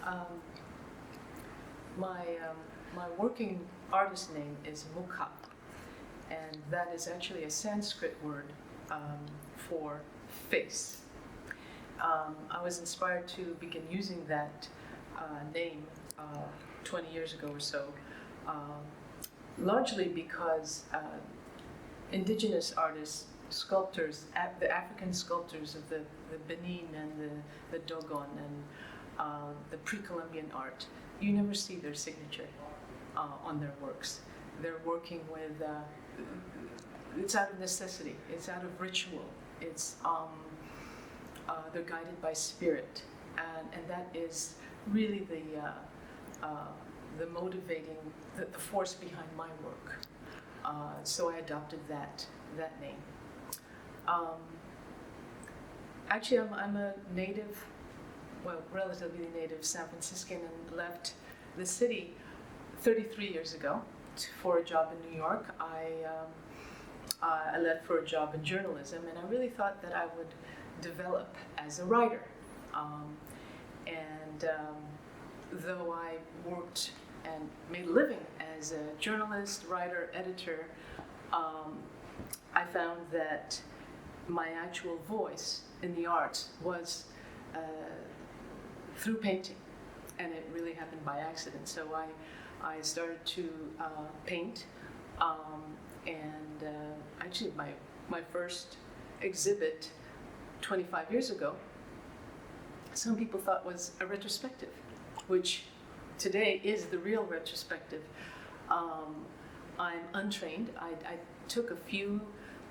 Um, my working artist name is MuKha, and that is actually a Sanskrit word for face. I was inspired to begin using that name 20 years ago or so, largely because indigenous artists, sculptors, the African sculptors of the Benin and the Dogon and the pre-Columbian art, you never see their signature on their works. They're working with, it's out of necessity, it's out of ritual, it's, they're guided by spirit, and that is really the motivating, the force behind my work. So I adopted that name. Actually, I'm a native, well, relatively native San Franciscan, and left the city 33 years ago for a job in New York. I left for a job in journalism, and I really thought that I would develop as a writer. Though I worked and made a living as a journalist, writer, editor, I found that my actual voice in the arts was through painting, and it really happened by accident. So I started to paint, and actually my first exhibit 25 years ago, some people thought was a retrospective, which today is the real retrospective. I'm untrained. I took a few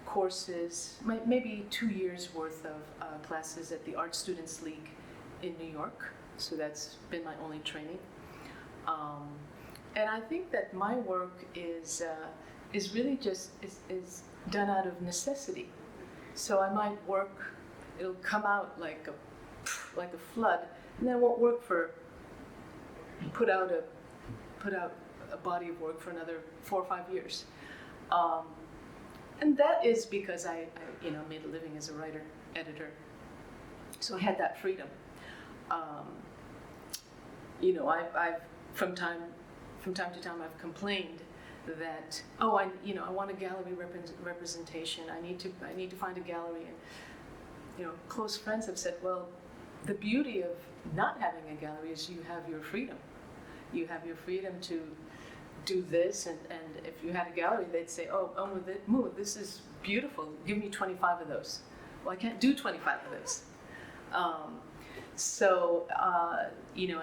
courses, maybe 2 years worth of classes at the Art Students League in New York. So that's been my only training. And I think that my work is really just is done out of necessity. So I might work, it'll come out like a flood, and then it won't work put out a body of work for another 4 or 5 years. And that is because I made a living as a writer, editor. So I had that freedom. I've from time to time I've complained that I want a gallery representation. I need to find a gallery, and close friends have said, well, the beauty of not having a gallery is you have your freedom. You have your freedom to do this, and if you had a gallery, they'd say, Mu, this is beautiful. Give me 25 of those. Well, I can't do 25 of those.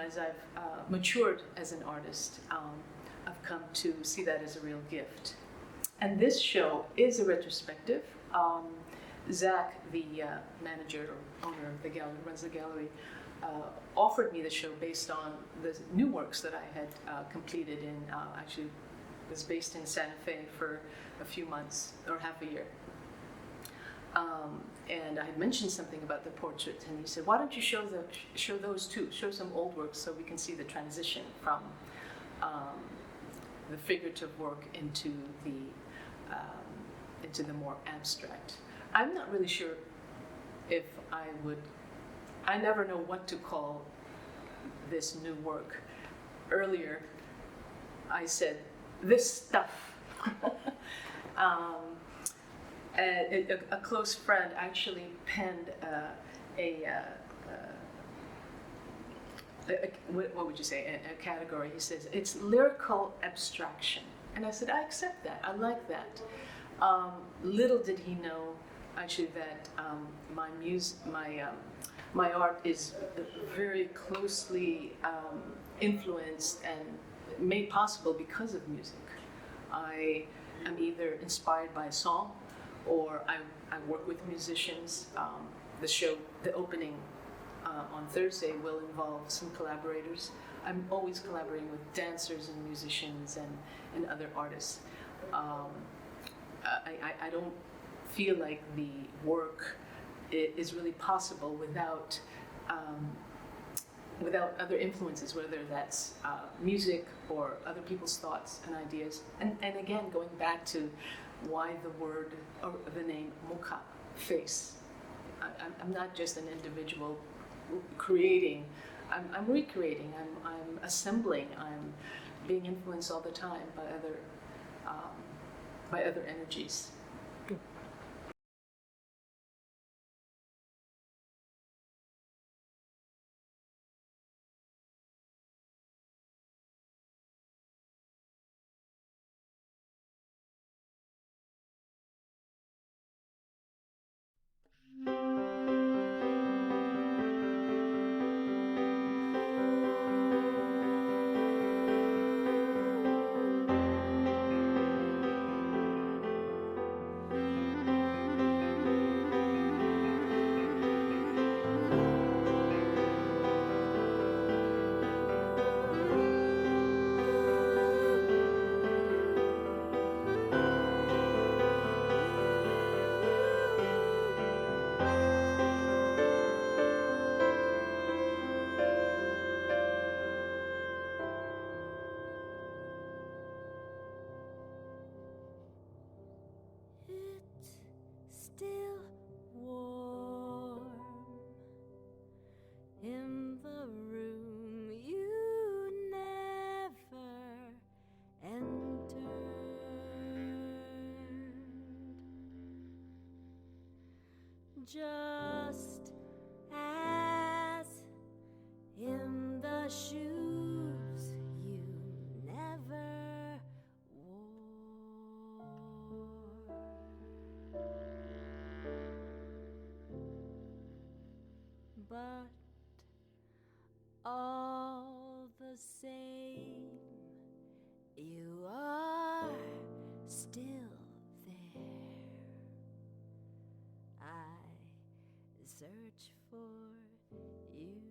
As I've matured as an artist, I've come to see that as a real gift. And this show is a retrospective. Zach, the manager or owner of the gallery, runs the gallery, offered me the show based on the new works that I had completed in, actually was based in Santa Fe for a few months, or half a year. And I had mentioned something about the portraits, and he said, why don't you show those too, show some old works so we can see the transition from the figurative work into the more abstract. I'm not really sure if I never know what to call this new work. Earlier, I said, this stuff. A close friend actually penned what would you say, a category. He says, it's lyrical abstraction. And I said, I accept that, I like that. Little did he know, actually, that my art is very closely influenced and made possible because of music. I am either inspired by a song, or I work with musicians. The opening on Thursday will involve some collaborators. I'm always collaborating with dancers and musicians and other artists. I don't feel like the work is really possible without other influences, whether that's music or other people's thoughts and ideas. And again, going back to why the word or the name MuKha, face. I'm not just an individual creating I'm recreating, I'm assembling, I'm being influenced all the time by other energies. Still warm in the room you never entered, just as in the shoes you never wore. But all the same, you are still there. I search for you